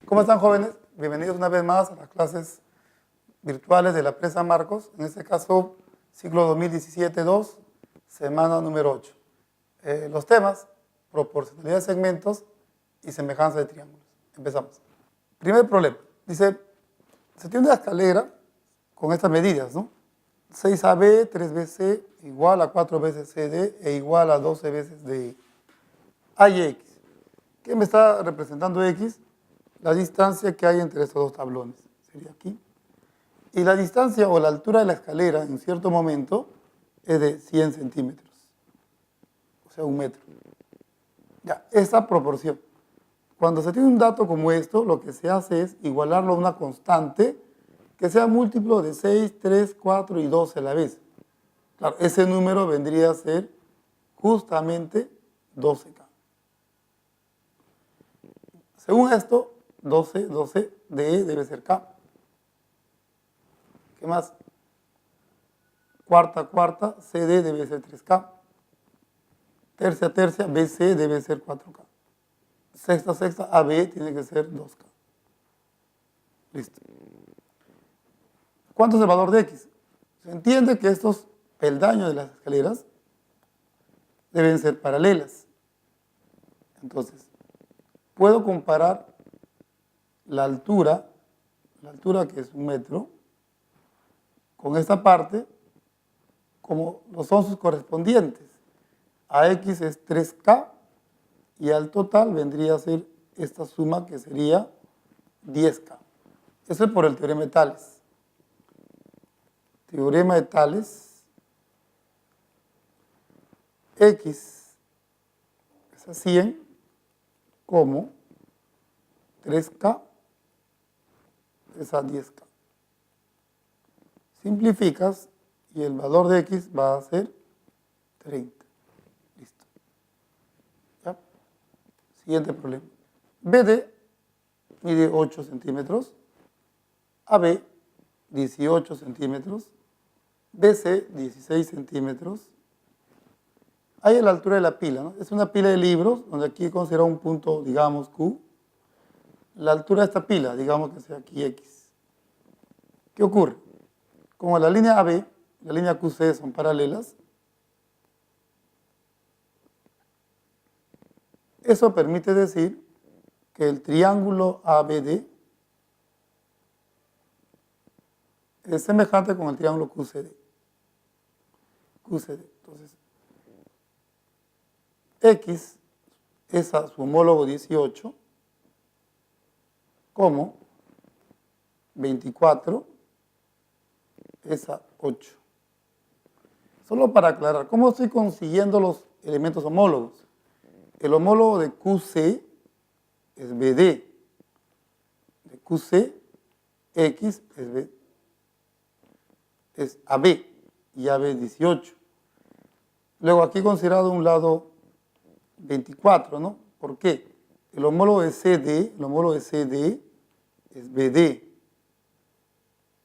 ¿Cómo están, jóvenes? Bienvenidos una vez más a las clases virtuales de la Presa Marcos, en este caso ciclo 2017-2, semana número 8. Los temas: proporcionalidad de segmentos y semejanza de triángulos. Empezamos. Primer problema, dice, se tiene una escalera con estas medidas, ¿no? 6AB, 3BC igual a 4 veces CD e igual a 12 veces DE. A y X. ¿Qué me está representando X? La distancia que hay entre estos dos tablones. Sería aquí. Y la distancia o la altura de la escalera en cierto momento es de 100 centímetros. O sea, 1 metro. Ya, esa proporción. Cuando se tiene un dato como esto, lo que se hace es igualarlo a una constante que sea múltiplo de 6, 3, 4 y 12 a la vez. Claro, ese número vendría a ser justamente 12K. Según esto, 12 de E debe ser K. ¿Qué más? Cuarta, CD debe ser 3K. Tercia, BC debe ser 4K. Sexta, AB tiene que ser 2K. Listo. ¿Cuánto es el valor de X? Se entiende que estos peldaños de las escaleras deben ser paralelas. Entonces, puedo comparar la altura que es 1 metro, con esta parte, como lo son sus correspondientes. A X es 3K y al total vendría a ser esta suma que sería 10K. Eso es por el teorema de Tales. Teorema de Tales, X es a 100 como 3K es a 10K. Simplificas y el valor de X va a ser 30. Listo. ¿Ya? Siguiente problema. BD mide 8 centímetros, AB 18 centímetros, BC 16 centímetros. Ahí la altura de la pila, ¿no? Es una pila de libros, donde aquí considera un punto, digamos, Q. La altura de esta pila, digamos que sea aquí X. ¿Qué ocurre? Como la línea AB, la línea QC son paralelas, eso permite decir que el triángulo ABD es semejante con el triángulo QCD. Entonces, X es a su homólogo 18 como 24 es a 8. Solo para aclarar, ¿cómo estoy consiguiendo los elementos homólogos? El homólogo de QC es BD. De QC, X es AB y AB es 18. Luego aquí he considerado un lado 24, ¿no? ¿Por qué? El homólogo de CD es BD.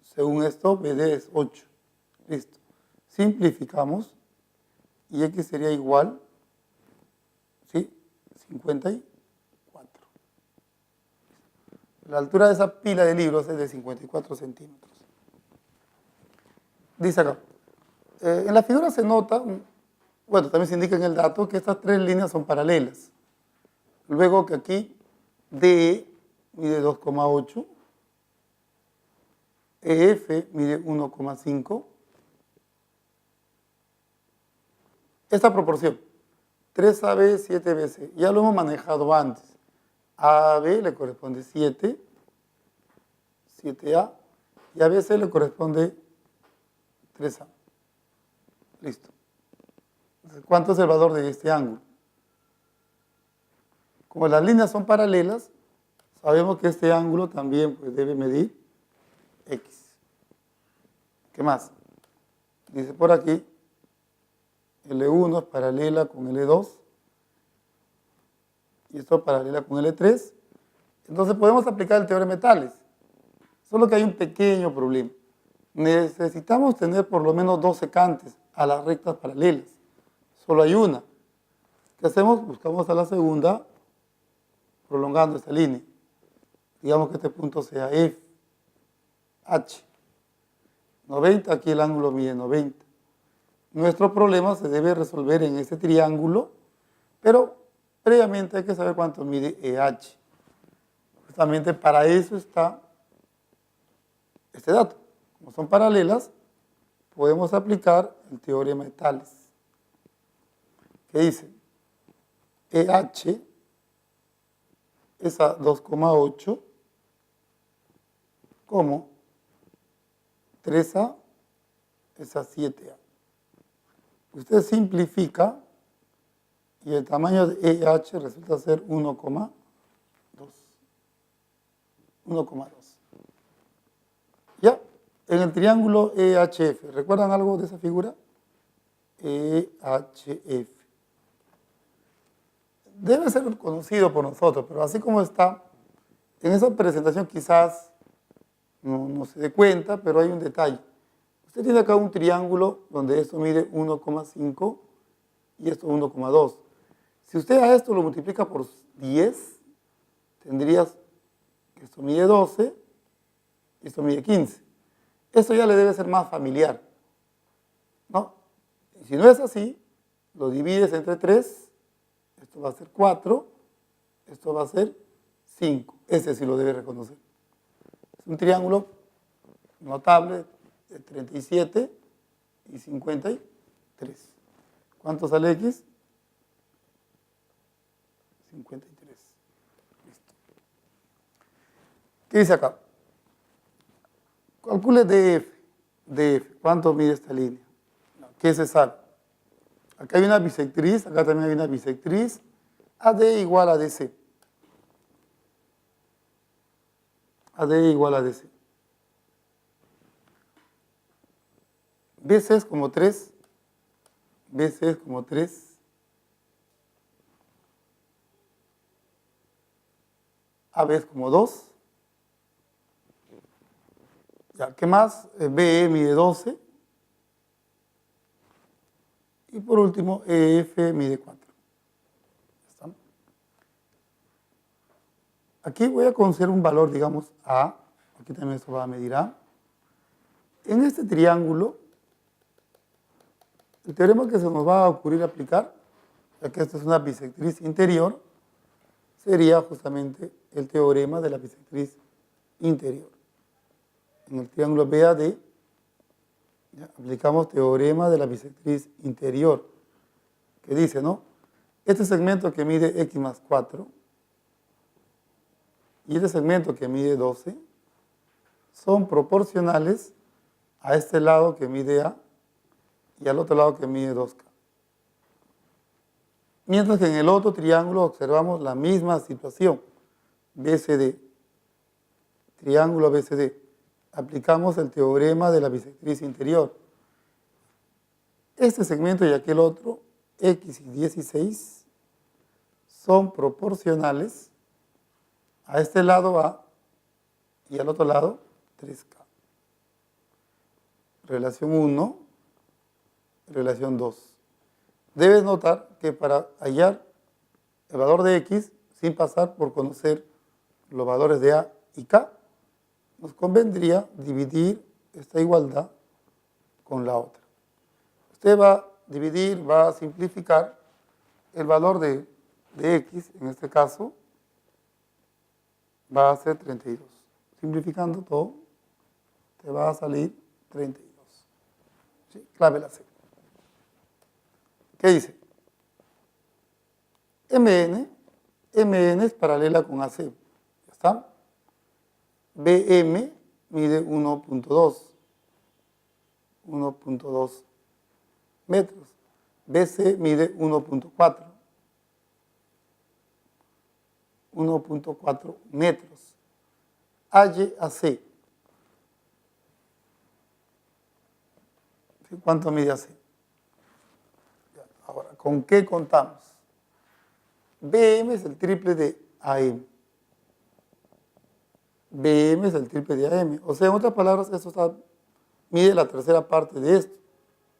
Según esto, BD es 8. Listo. Simplificamos y X sería igual, ¿sí? 54. La altura de esa pila de libros es de 54 centímetros. Dice acá, en la figura se nota, bueno, también se indica en el dato que estas tres líneas son paralelas. Luego que aquí DE mide 2,8, EF mide 1,5. Esta proporción, 3AB, 7BC, ya lo hemos manejado antes. A AB le corresponde 7, 7A, y a BC le corresponde 3A. Listo. Entonces, ¿cuánto es el valor de este ángulo? Como las líneas son paralelas, sabemos que este ángulo también pues, debe medir X. ¿Qué más? Dice por aquí, L1 es paralela con L2 y esto es paralela con L3. Entonces podemos aplicar el teorema de Tales. Solo que hay un pequeño problema. Necesitamos tener por lo menos 2 secantes a las rectas paralelas. Solo hay una. ¿Qué hacemos? Buscamos a la segunda prolongando esta línea. digamos que este punto sea F, H. 90, aquí el ángulo mide 90. Nuestro problema se debe resolver en este triángulo, pero previamente hay que saber cuánto mide EH. Justamente para eso está este dato. Como son paralelas, podemos aplicar el teorema de Tales, que dice EH es a 2,8 como 3A es a 7A. Usted simplifica y el tamaño de EH resulta ser 1,2. 1,2. Ya, en el triángulo EHF, ¿recuerdan algo de esa figura? EHF. Debe ser conocido por nosotros, pero así como está, en esa presentación quizás no se dé cuenta, pero hay un detalle. Usted tiene acá un triángulo donde esto mide 1,5 y esto 1,2. Si usted a esto lo multiplica por 10, tendrías que esto mide 12 y esto mide 15. Esto ya le debe ser más familiar, ¿no? Y si no es así, lo divides entre 3, esto va a ser 4, esto va a ser 5. Ese sí lo debe reconocer. Es un triángulo notable de 37 y 53. ¿Cuánto sale X? 53. Listo. ¿Qué dice acá? Calcule DF. ¿Cuánto mide esta línea? ¿Qué se sabe? Acá hay una bisectriz, acá también hay una bisectriz. AD igual a DC. AD igual a DC. BC es como 3. BC es como 3. AB es como 2. Ya, ¿qué más? BE mide 12. Y por último, EF mide 4. ¿Está? Aquí voy a conocer un valor, digamos, A. Aquí también esto va a medir A. En este triángulo, el teorema que se nos va a ocurrir aplicar, ya que esta es una bisectriz interior, sería justamente el teorema de la bisectriz interior. En el triángulo BAD, ya, aplicamos teorema de la bisectriz interior, que dice, ¿no? Este segmento que mide X más 4 y este segmento que mide 12 son proporcionales a este lado que mide A y al otro lado que mide 2K. Mientras que en el otro triángulo observamos la misma situación, BCD, triángulo BCD. Aplicamos el teorema de la bisectriz interior. Este segmento y aquel otro, X y 16, son proporcionales a este lado A y al otro lado 3K. Relación 1, relación 2. Debes notar que para hallar el valor de X, sin pasar por conocer los valores de A y K, nos convendría dividir esta igualdad con la otra. Usted va a dividir, va a simplificar el valor de X, en este caso, va a ser 32. Simplificando todo, te va a salir 32. ¿Sí? Clave la C. ¿Qué dice? MN es paralela con AC. ¿Ya está? BM mide 1.2 metros. BC mide 1.4 metros. AY a C. ¿Cuánto mide AC? Ahora, ¿con qué contamos? BM es el triple de AM. BM es el triple de AM. O sea, en otras palabras, esto mide la tercera parte de esto,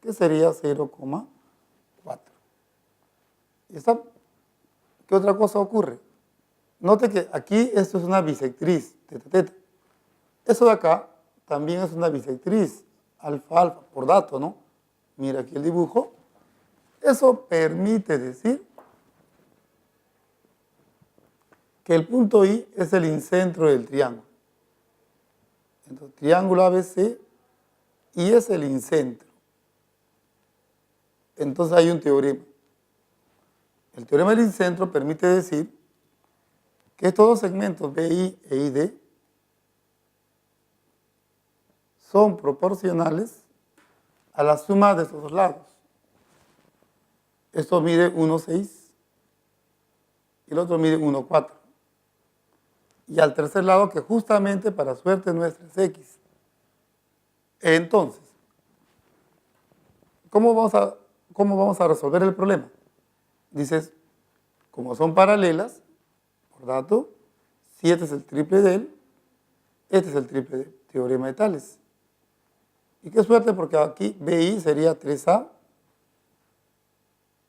que sería 0,4. ¿Y está? ¿Qué otra cosa ocurre? Note que aquí esto es una bisectriz, teta, teta. Eso de acá también es una bisectriz, alfa, alfa, por dato, ¿no? Mira aquí el dibujo. Eso permite decir que el punto I es el incentro del triángulo. Entonces, triángulo ABC, I es el incentro. Entonces hay un teorema. El teorema del incentro permite decir que estos dos segmentos BI e ID son proporcionales a la suma de estos dos lados. Esto mide 1,6 y el otro mide 1,4. Y al tercer lado, que justamente para suerte nuestra es X. Entonces, ¿cómo vamos a resolver el problema? Dices, como son paralelas, por dato, si este es el triple de él, este es el triple de teorema de Tales. Y qué suerte, porque aquí BI sería 3A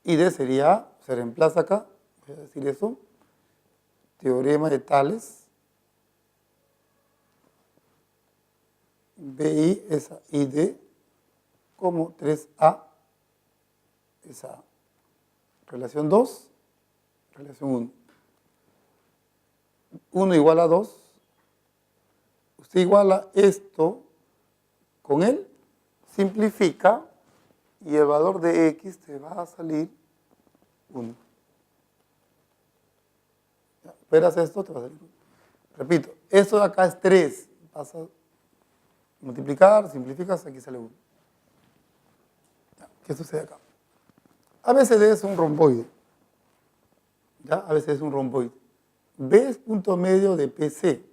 y D sería A, se reemplaza acá, voy a decir eso, teorema de Tales. BI es A y D como 3A es A. Relación 2, relación 1. 1 igual a 2. Usted iguala esto con él, simplifica y el valor de X te va a salir 1. Esperas esto, te va a salir 1. Repito, esto de acá es 3. Vas a multiplicar, simplificas, aquí sale 1. ¿Qué sucede acá? ABCD es un romboide. ¿Ya? ABCD es un romboide. B es punto medio de PC.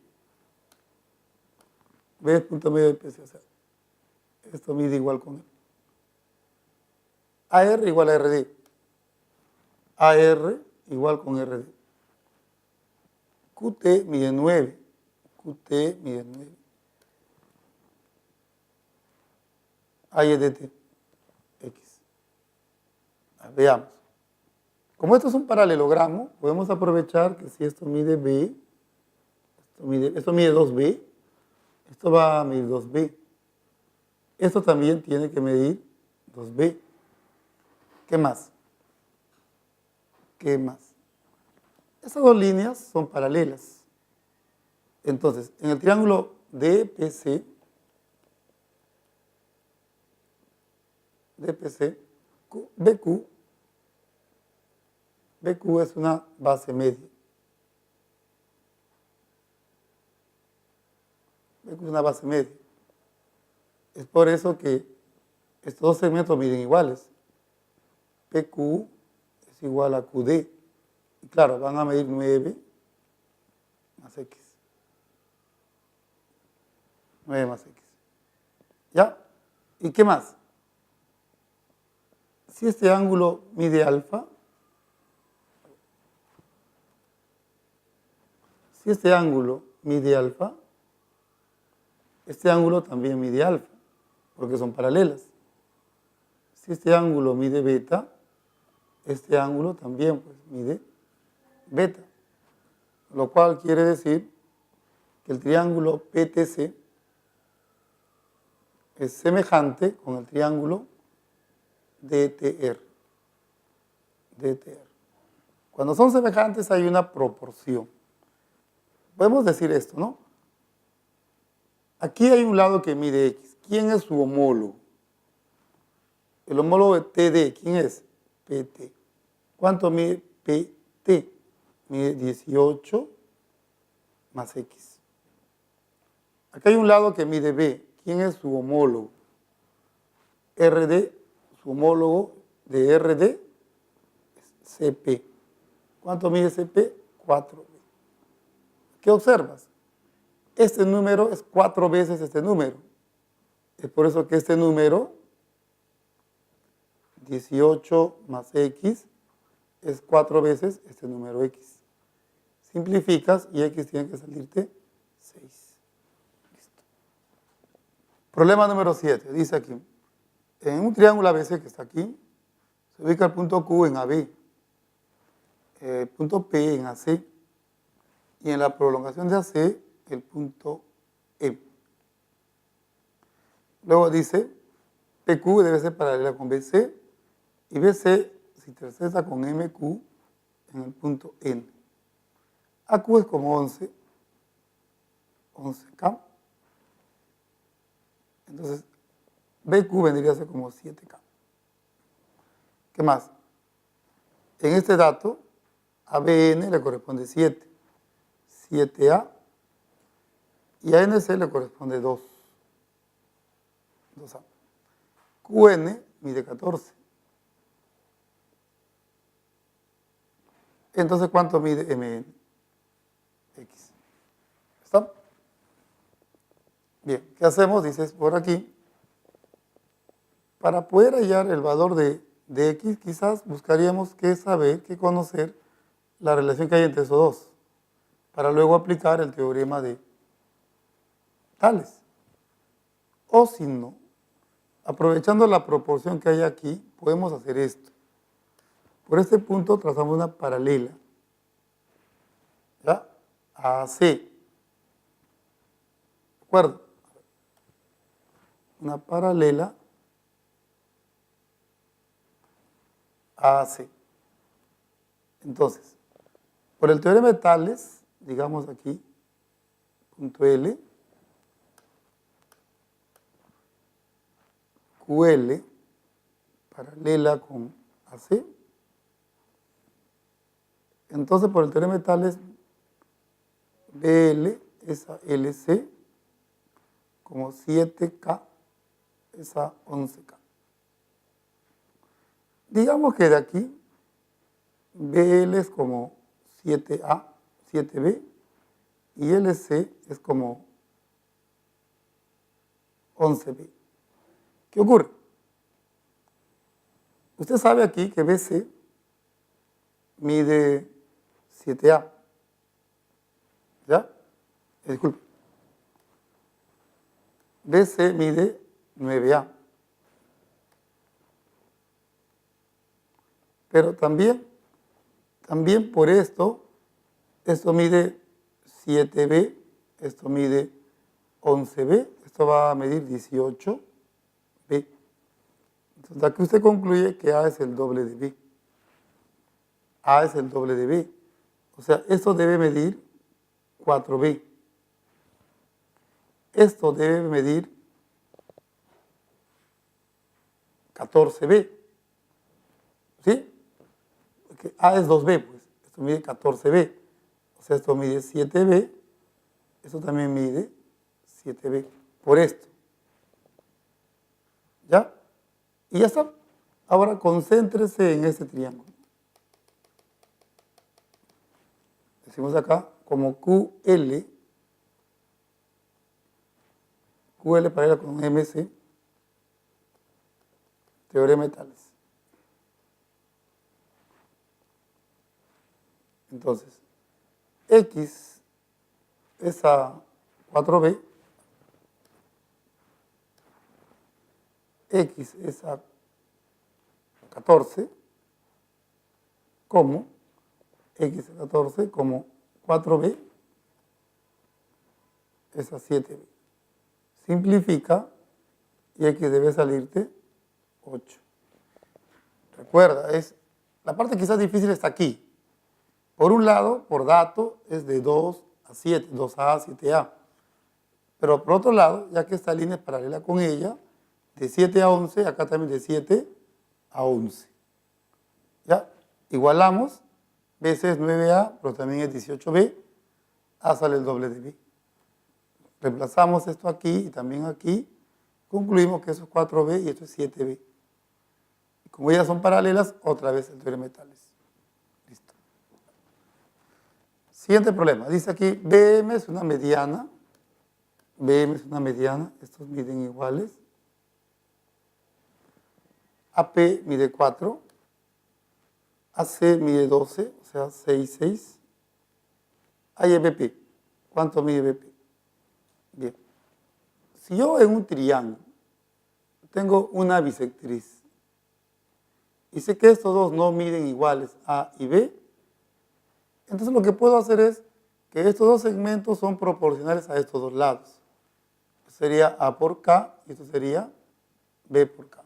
B es punto medio de PC. O sea, esto mide igual con él. AR igual a RD. AR igual con RD. QT mide 9. QT mide 9. AYDT. X. Veamos. Como esto es un paralelogramo, podemos aprovechar que si esto mide B, esto mide 2B, esto va a medir 2B. Esto también tiene que medir 2B. ¿Qué más? ¿Qué más? Esas dos líneas son paralelas. Entonces, en el triángulo DPC, BQ es una base media. BQ es una base media. Es por eso que estos dos segmentos miden iguales. PQ es igual a QD. Y claro, van a medir 9 más X. 9 más X. ¿Ya? ¿Y qué más? Si este ángulo mide alfa, este ángulo también mide alfa, porque son paralelas. Si este ángulo mide beta, este ángulo también pues, mide beta. Lo cual quiere decir que el triángulo PTC es semejante con el triángulo DTR. Cuando son semejantes hay una proporción. Podemos decir esto, ¿no? Aquí hay un lado que mide X. ¿Quién es su homólogo? El homólogo de TD, ¿quién es? PT. ¿Cuánto mide PT? Mide 18 más X. Aquí hay un lado que mide B. ¿Quién es su homólogo? RD, su homólogo de RD es CP. ¿Cuánto mide CP? 4B. ¿Qué observas? Este número es 4 veces este número. Es por eso que este número, 18 más X, es 4 veces este número X. Simplificas y X tiene que salirte 6. Listo. Problema número 7. Dice aquí, en un triángulo ABC que está aquí, se ubica el punto Q en AB, el punto P en AC y en la prolongación de AC el punto M. Luego dice, PQ debe ser paralela con BC y BC se intersecta con MQ en el punto N. AQ es como 11K. Entonces, BQ vendría a ser como 7K. ¿Qué más? En este dato, a BN le corresponde 7, 7A, y a NC le corresponde 2, 2A. QN mide 14. Entonces, ¿cuánto mide MN? X. ¿Está? Bien, ¿qué hacemos? Dices por aquí. Para poder hallar el valor de X, quizás buscaríamos que saber, que conocer la relación que hay entre esos dos, para luego aplicar el teorema de Tales. O si no, aprovechando la proporción que hay aquí, podemos hacer esto. Por este punto trazamos una paralela, ¿ya? AC. ¿De acuerdo? Una paralela AC. Entonces, por el teorema de Tales, digamos aquí, punto L, QL, paralela con AC. Entonces, por el teorema de Tales, BL es a LC, como 7K es a 11K. Digamos que de aquí, BL es como 7A, 7B, y LC es como 11B. ¿Qué ocurre? Usted sabe aquí que BC mide 7A. ¿Ya? Disculpe. BC mide 9A. Pero también por esto mide 7B, esto mide 11B, esto va a medir 18B. Entonces aquí usted concluye que A es el doble de B. A es el doble de B. O sea, esto debe medir 4B. Esto debe medir 14B. ¿Sí? Porque A es 2B, pues. Esto mide 14B. O sea, esto mide 7B. Esto también mide 7B. Por esto. ¿Ya? Y ya está. Ahora concéntrese en este triángulo. Decimos acá como QL paralela con MC, teorema de Tales. Entonces, X es a 4B, X es a 14, como X es a 14, como 4B es a 7B. Simplifica y X debe salirte 8. Recuerda, la parte quizás difícil está aquí. Por un lado, por dato, es de 2 a 7, 2A a 7A. Pero por otro lado, ya que esta línea es paralela con ella, de 7 a 11, acá también de 7 a 11. ¿Ya? Igualamos, BC es 9A, pero también es 18B, A sale el doble de B. Reemplazamos esto aquí y también aquí, concluimos que eso es 4B y esto es 7B. Y como ellas son paralelas, otra vez el teorema de Tales. Listo. Siguiente problema, dice aquí, BM es una mediana, estos miden iguales. AP mide 4, AC mide 12, o sea, 6, 6. Hay BP. ¿Cuánto mide BP? Bien. Si yo en un triángulo tengo una bisectriz y sé que estos dos no miden iguales, A y B, entonces lo que puedo hacer es que estos dos segmentos son proporcionales a estos dos lados. Sería A por K y esto sería B por K.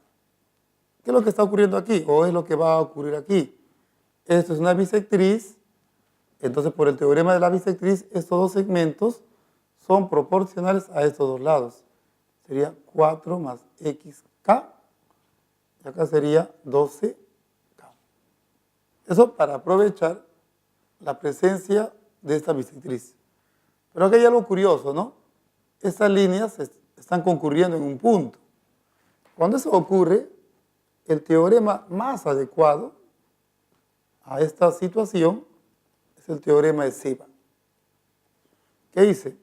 ¿Qué es lo que está ocurriendo aquí? ¿O es lo que va a ocurrir aquí? Esto es una bisectriz, entonces por el teorema de la bisectriz, estos dos segmentos son proporcionales a estos dos lados. Sería 4 más XK, y acá sería 12K. Eso para aprovechar la presencia de esta bisectriz. Pero aquí hay algo curioso, ¿no? Estas líneas están concurriendo en un punto. Cuando eso ocurre, el teorema más adecuado a esta situación es el teorema de Ceban. ¿Qué dice?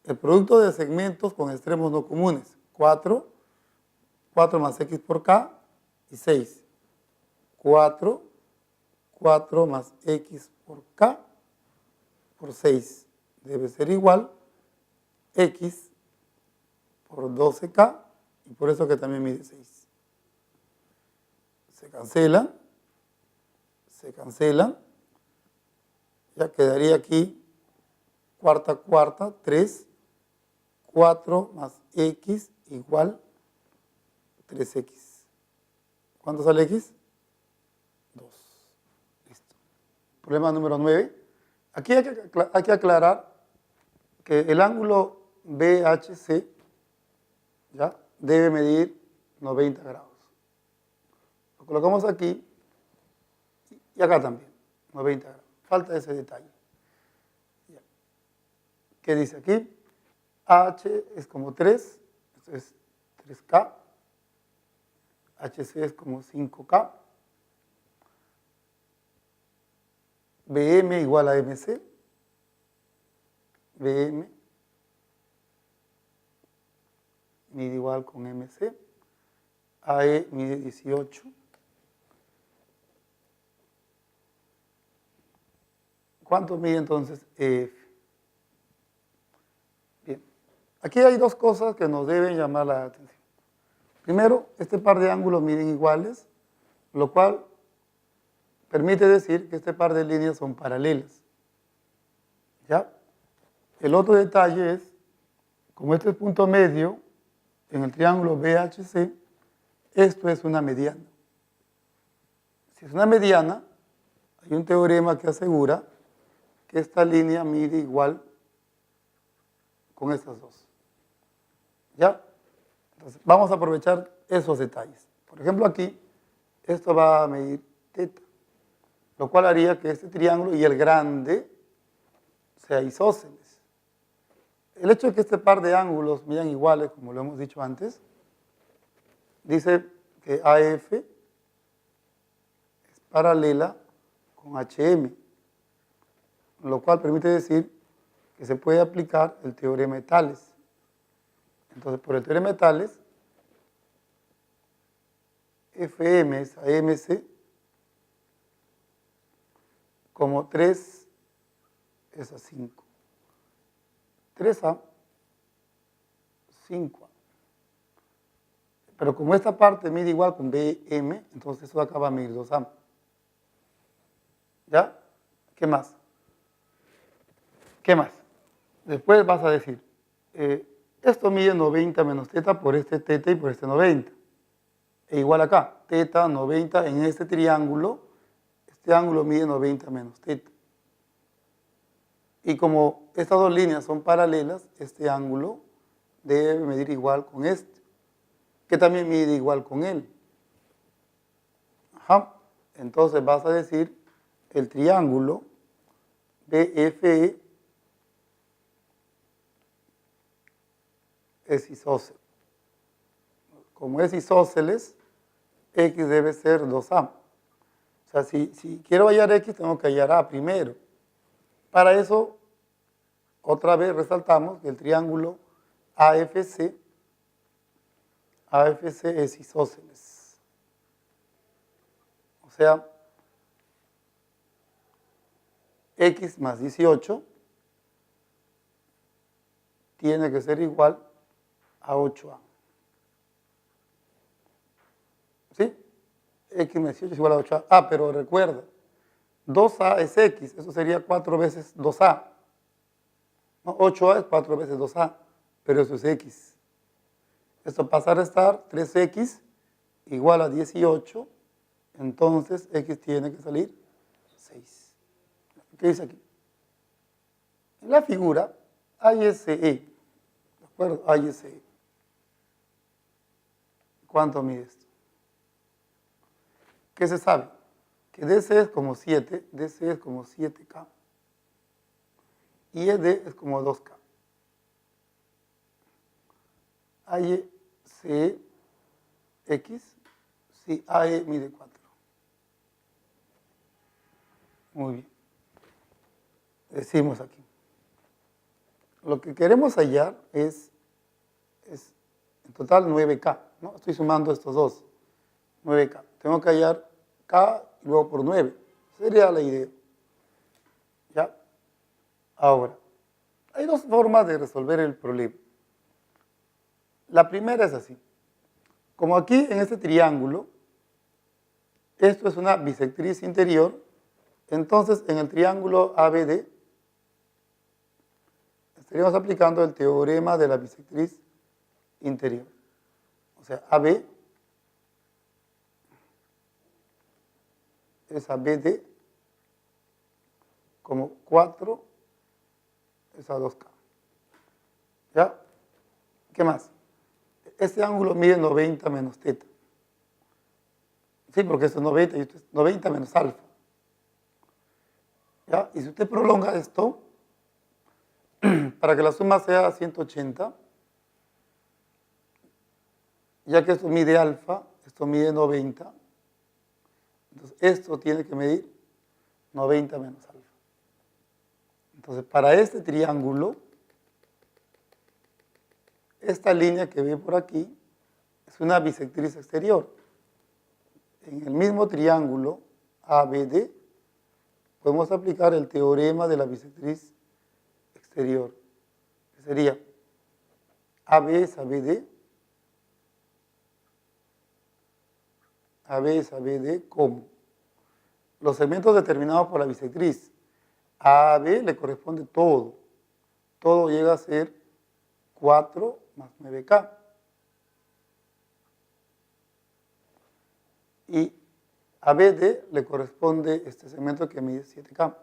El producto de segmentos con extremos no comunes, 4 más X por K y 6. 4 más X por K por 6 debe ser igual X por 12K y por eso que también mide 6. Se cancelan, ya quedaría aquí cuarta, 3, 4 más X igual 3X. ¿Cuánto sale X? 2. Listo. Problema número 9. Aquí hay que aclarar que el ángulo BHC ¿ya? Debe medir 90 grados. Lo colocamos aquí y acá también, 90 grados. Falta ese detalle. ¿Qué dice aquí? H es como 3, esto es 3K. HC es como 5K. BM igual a MC. BM mide igual con MC. AE mide 18. ¿Cuánto mide entonces EF? Bien, aquí hay dos cosas que nos deben llamar la atención. Primero, este par de ángulos miden iguales, lo cual permite decir que este par de líneas son paralelas. ¿Ya? El otro detalle es, como este es punto medio en el triángulo BHC, esto es una mediana. Si es una mediana, hay un teorema que asegura que esta línea mide igual con estas dos. ¿Ya? Entonces, vamos a aprovechar esos detalles. Por ejemplo, aquí, esto va a medir teta, lo cual haría que este triángulo y el grande sea isósceles. El hecho de que este par de ángulos midan iguales, como lo hemos dicho antes, dice que AF es paralela con HM, lo cual permite decir que se puede aplicar el teorema de Tales. Entonces, por el teorema de Tales, FM es a MC, como 3 es a 5. 3A, 5A. Pero como esta parte mide igual con BM, entonces eso acaba a medir 2A. ¿Ya? ¿Qué más? ¿Qué más? Después vas a decir, esto mide 90 menos teta por este teta y por este 90. E igual acá, teta 90 en este triángulo, este ángulo mide 90 menos teta. Y como estas dos líneas son paralelas, este ángulo debe medir igual con este, que también mide igual con él. Ajá. Entonces vas a decir, el triángulo BFE es isósceles. Como es isósceles, X debe ser 2A. O sea, si quiero hallar X, tengo que hallar A primero. Para eso, otra vez resaltamos que el triángulo AFC es isósceles. O sea, X más 18 tiene que ser igual a 8A. ¿Sí? X más 18 es igual a 8A. Pero recuerda, 2A es X, eso sería 4 veces 2A. ¿no? 8A es 4 veces 2A, pero eso es X. Esto pasa a restar 3X igual a 18, entonces X tiene que salir 6. ¿Qué dice aquí? En la figura hay ese E, ¿de acuerdo? Hay ese E. ¿Cuánto mide esto? ¿Qué se sabe? Que DC es como 7, DC es como 7K. Y ED es como 2K. AECX, si AE mide 4. Muy bien. Decimos aquí. Lo que queremos hallar es en total 9K, ¿no? Estoy sumando estos dos, 9K. Tengo que hallar K y luego por 9. Sería la idea. ¿Ya? Ahora, hay dos formas de resolver el problema. La primera es así. Como aquí en este triángulo, esto es una bisectriz interior, entonces en el triángulo ABD estaríamos aplicando el teorema de la bisectriz interior. O sea, AB es ABD como 4 es a 2K. ¿Ya? ¿Qué más? Este ángulo mide 90 menos teta. Sí, porque esto es 90 y esto es 90 menos alfa. ¿Ya? Y si usted prolonga esto, para que la suma sea 180, ya que esto mide alfa, esto mide 90, entonces esto tiene que medir 90 menos alfa. Entonces, para este triángulo, esta línea que ve por aquí es una bisectriz exterior. En el mismo triángulo ABD podemos aplicar el teorema de la bisectriz exterior, que sería AB es ABD, AB es ABD como los segmentos determinados por la bisectriz. A AB le corresponde todo. Todo llega a ser 4 más 9K. Y a BD le corresponde este segmento que mide 7K.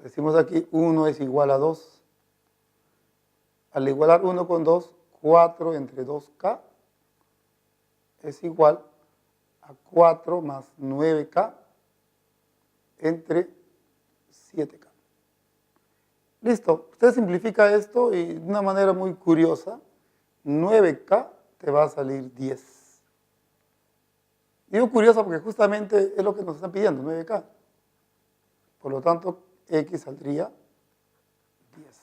Decimos aquí 1 es igual a 2. Al igualar 1 con 2, 4 entre 2K es igual a 4 más 9K entre 7K. Listo, usted simplifica esto y de una manera muy curiosa, 9K te va a salir 10. Digo curiosa porque justamente es lo que nos están pidiendo, 9K. Por lo tanto, X saldría 10.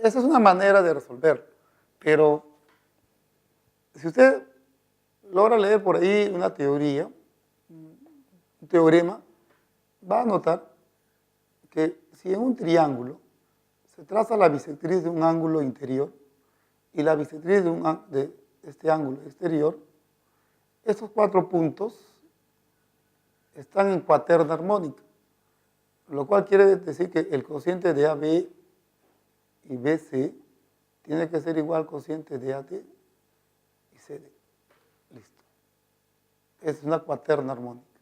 Esa es una manera de resolverlo, pero si usted logra leer por ahí una teoría, un teorema, va a notar que si en un triángulo se traza la bisectriz de un ángulo interior y la bisectriz de este ángulo exterior, estos 4 puntos están en cuaterna armónica, lo cual quiere decir que el cociente de AB y BC tiene que ser igual al cociente de AD y CD. Listo. Es una cuaterna armónica.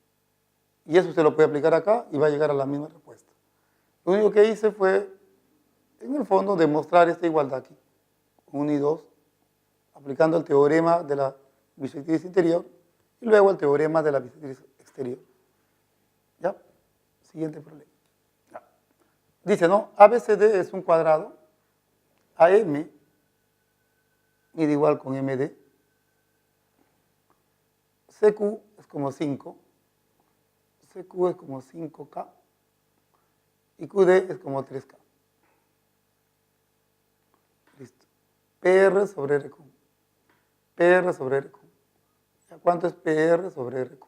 Y eso se lo puede aplicar acá y va a llegar a la misma respuesta. Lo único que hice fue, en el fondo, demostrar esta igualdad aquí. 1 y 2, aplicando el teorema de la bisectriz interior y luego el teorema de la bisectriz exterior. ¿Ya? Siguiente problema. Ya. Dice, ¿no? ABCD es un cuadrado, AM mide igual con MD, CQ es como 5, CQ es como 5K y QD es como 3K. Listo. PR sobre RQ. PR sobre RQ. ¿Cuánto es PR sobre RQ?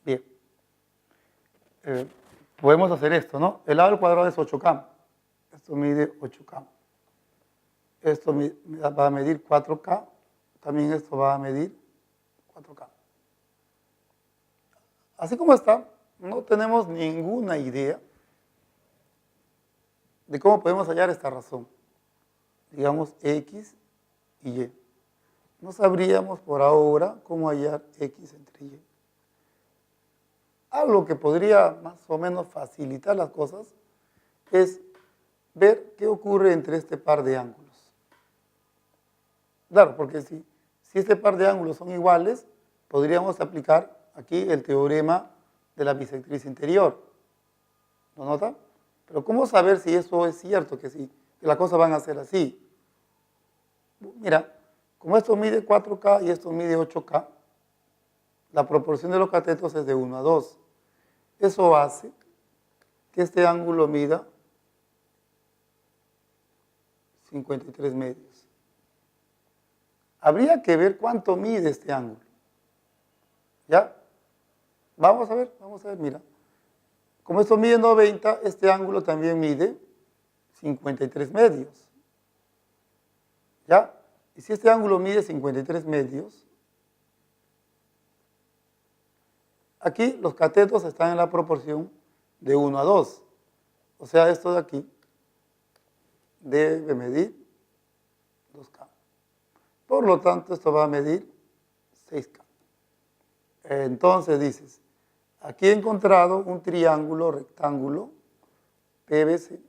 Bien. Podemos hacer esto, ¿no? El lado al cuadrado es 8K. Esto mide 8K. Esto va a medir 4K. También esto va a medir 4K. así como está, no tenemos ninguna idea de cómo podemos hallar esta razón. Digamos X y Y. No sabríamos por ahora cómo hallar X entre Y. Algo que podría más o menos facilitar las cosas es ver qué ocurre entre este par de ángulos. Claro, porque si este par de ángulos son iguales, podríamos aplicar aquí el teorema de la bisectriz interior. ¿Lo notan? Pero ¿cómo saber si eso es cierto, que las cosas van a ser así? Mira, como esto mide 4K y esto mide 8K, la proporción de los catetos es de 1 a 2. Eso hace que este ángulo mida 53 medios. Habría que ver cuánto mide este ángulo. ¿Ya? Vamos a ver, mira. Como esto mide 90, este ángulo también mide 53 medios. ¿Ya? Y si este ángulo mide 53 medios, aquí los catetos están en la proporción de 1 a 2. O sea, esto de aquí debe medir 2K. Por lo tanto, esto va a medir 6K. Entonces dices, aquí he encontrado un triángulo rectángulo PVC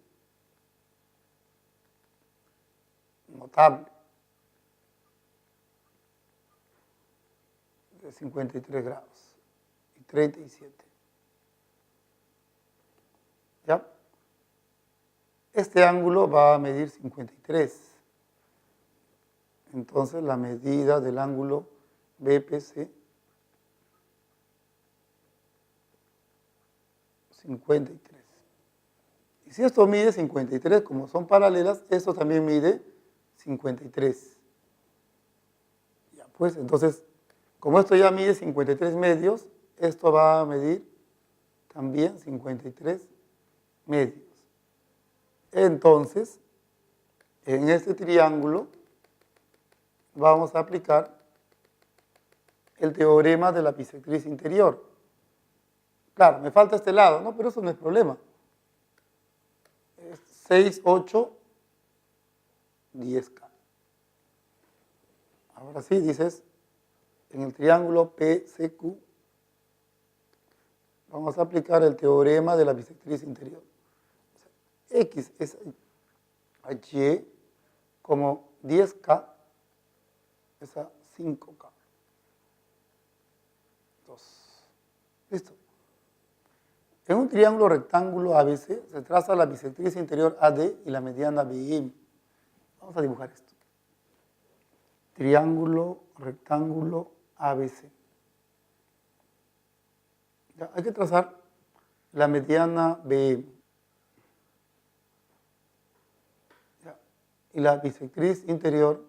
notable de 53 grados y 37. ¿Ya? Este ángulo va a medir 53. Entonces la medida del ángulo BPC 53. Y si esto mide 53, como son paralelas, esto también mide 53. Ya, pues entonces, como esto ya mide 53 medios, esto va a medir también 53 medios. Entonces, en este triángulo vamos a aplicar el teorema de la bisectriz interior. Claro, me falta este lado, ¿no? Pero eso no es problema. 6, 8, 10K. Ahora sí, dices, en el triángulo PCQ vamos a aplicar el teorema de la bisectriz interior. O sea, X es a Y como 10K es a 5K. 2. ¿Listo? En un triángulo rectángulo ABC se traza la bisectriz interior AD y la mediana BM. Vamos a dibujar esto. Triángulo rectángulo ABC. Ya, hay que trazar la mediana BM. Ya, y la bisectriz interior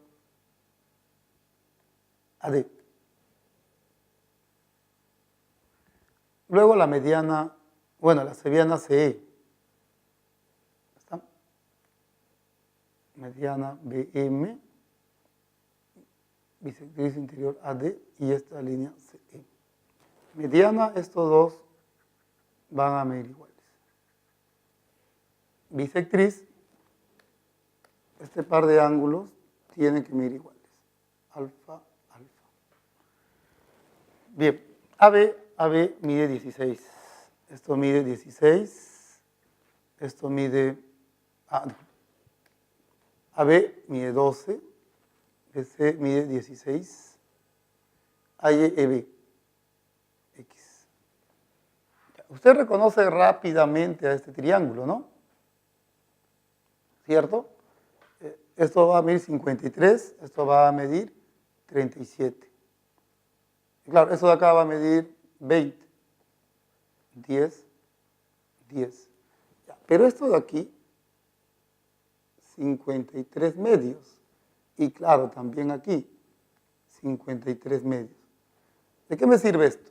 AD. Luego la mediana, la mediana CE. ¿Está? Mediana BM, bisectriz interior AD y esta línea CE. Mediana, estos dos van a medir iguales. Bisectriz, este par de ángulos tienen que medir iguales. Alfa, alfa. Bien, AB mide 16. Esto mide 16. Esto mide... AB mide 12. BC mide 16. AYEB. X. Usted reconoce rápidamente a este triángulo, ¿no? ¿Cierto? Esto va a medir 53, esto va a medir 37. Y claro, esto de acá va a medir 20, 10, 10. Ya, pero esto de aquí, 53 medios. Y claro, también aquí, 53 medios. ¿De qué me sirve esto?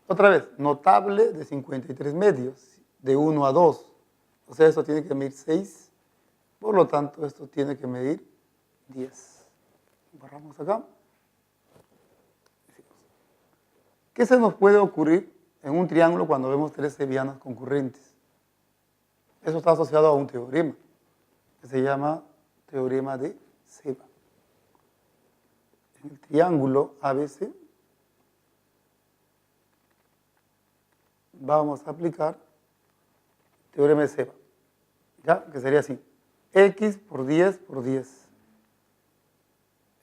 Otra vez, notable de 53 medios, de 1 a 2. O sea, esto tiene que medir 6. Por lo tanto, esto tiene que medir 10. Borramos acá. ¿Qué se nos puede ocurrir en un triángulo cuando vemos tres sevianas concurrentes? Eso está asociado a un teorema que se llama teorema de Ceva. En el triángulo ABC vamos a aplicar teorema de Ceva, ¿ya? Que sería así: x por 10 por 10,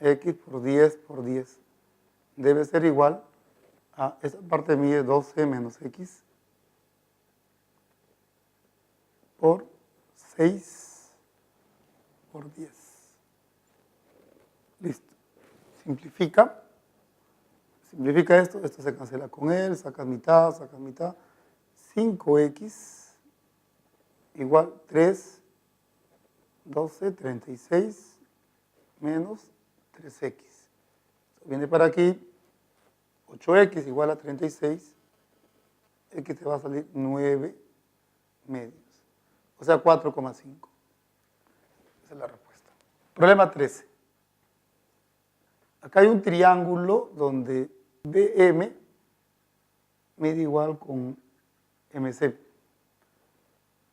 x por 10 por 10 debe ser igual a, esta parte mide 12 menos x por 6 por 10. Listo. Simplifica esto, esto se cancela con él, sacas mitad, 5x igual 3, 12, 36 menos 3x. Viene para aquí, 8x igual a 36, x te va a salir 9 medios, o sea 4,5. Esa es la respuesta. Problema 13. Acá hay un triángulo donde BM mide igual con MC.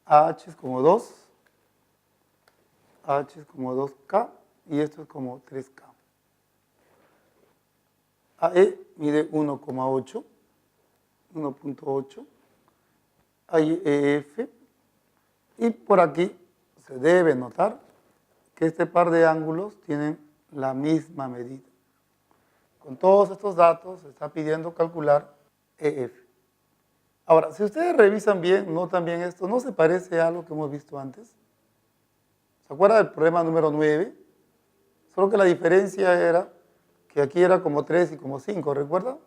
AH es como 2, AH es como 2K y esto es como 3K. AE mide 1,8, 1.8. AEF. Y por aquí se debe notar que este par de ángulos tienen la misma medida. Con todos estos datos se está pidiendo calcular EF. Ahora, si ustedes revisan bien, notan bien esto, ¿no se parece a algo que hemos visto antes? ¿Se acuerdan del problema número 9? Solo que la diferencia era que aquí era como 3 y como 5, ¿recuerdan?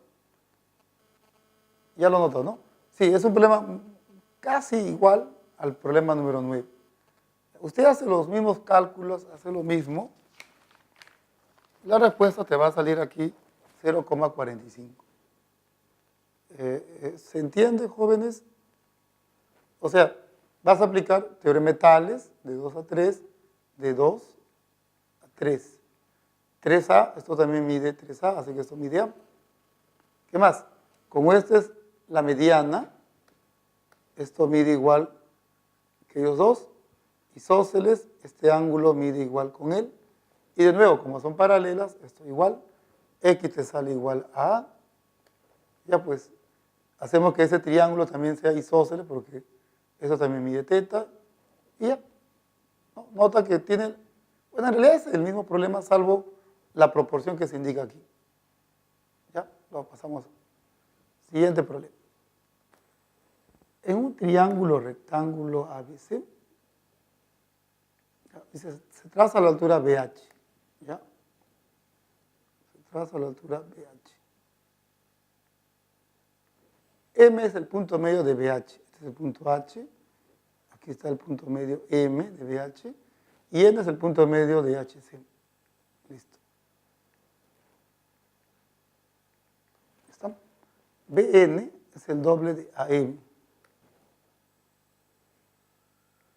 Ya lo notó, ¿no? Sí, es un problema casi igual al problema número 9. Usted hace los mismos cálculos, hace lo mismo, la respuesta te va a salir aquí 0,45. ¿Se entiende, jóvenes? O sea, vas a aplicar teorema de Tales, de 2 a 3, de 2 a 3. 3A, esto también mide 3A, así que esto mide A. ¿Qué más? Como esta es la mediana, esto mide igual que ellos dos, isósceles, este ángulo mide igual con él. Y de nuevo, como son paralelas, esto igual, X te sale igual a A. Ya pues, hacemos que ese triángulo también sea isósceles porque eso también mide teta. Y ya, ¿no? Nota que tiene, bueno, en realidad es el mismo problema salvo la proporción que se indica aquí. Ya, lo pasamos. Siguiente problema. En un triángulo rectángulo ABC, dice, se traza la altura BH. ¿Ya? Se traza la altura BH. M es el punto medio de BH. Este es el punto H. Aquí está el punto medio M de BH. Y N es el punto medio de HC. Listo. ¿Está? BN es el doble de AM.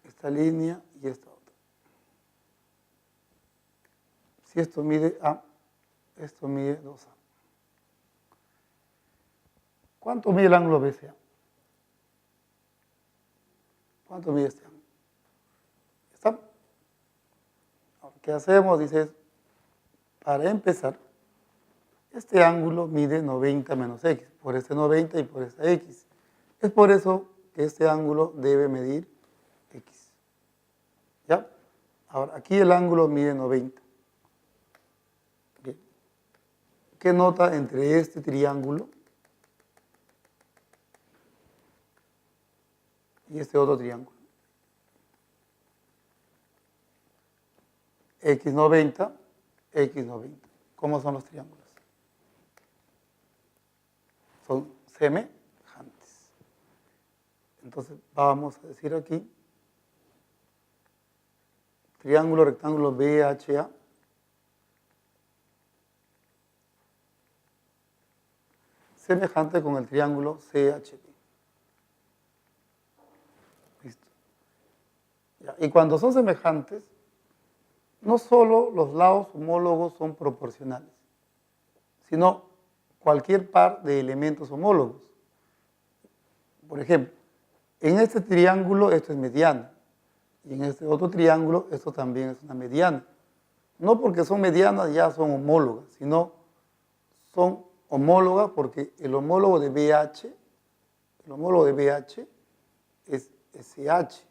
Esta línea y esta otra. Si esto mide A, esto mide 2A. ¿Cuánto mide el ángulo BCA? ¿Cuánto mide este ángulo? ¿Está? Ahora, ¿qué hacemos? Dices, para empezar, este ángulo mide 90 menos X, por este 90 y por esta X. Es por eso que este ángulo debe medir X. ¿Ya? Ahora, aquí el ángulo mide 90. Bien. ¿Qué nota entre este triángulo y este otro triángulo? X90, X90. ¿Cómo son los triángulos? Son semejantes. Entonces vamos a decir aquí, triángulo rectángulo BHA semejante con el triángulo CHB. Listo. Ya. Y cuando son semejantes, no solo los lados homólogos son proporcionales, sino cualquier par de elementos homólogos. Por ejemplo, en este triángulo esto es mediana y en este otro triángulo esto también es una mediana. No porque son medianas ya son homólogas, sino son homólogas porque el homólogo de BH es SH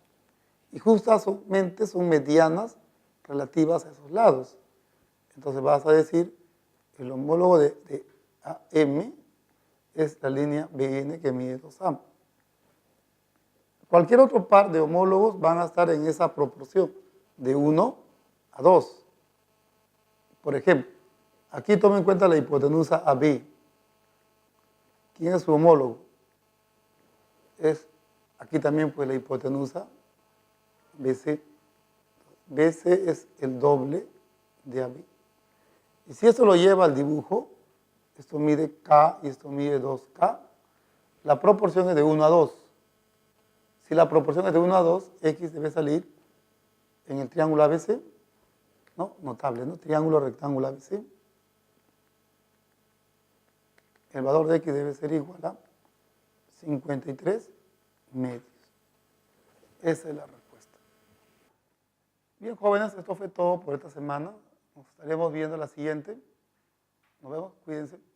y justamente son medianas relativas a esos lados. Entonces vas a decir el homólogo de AM es la línea BN que mide 2A. Cualquier otro par de homólogos van a estar en esa proporción de 1 a 2. Por ejemplo, aquí toma en cuenta la hipotenusa AB. ¿Quién es su homólogo? Es aquí también pues la hipotenusa BC. BC es el doble de AB. Y si esto lo lleva al dibujo, esto mide K y esto mide 2K, la proporción es de 1 a 2. Si la proporción es de 1 a 2, X debe salir en el triángulo ABC, ¿no? Notable, ¿no? Triángulo rectángulo ABC. El valor de X debe ser igual a 53 medios. Esa es la respuesta. Bien, jóvenes, esto fue todo por esta semana. Nos estaremos viendo la siguiente. Nos vemos, cuídense.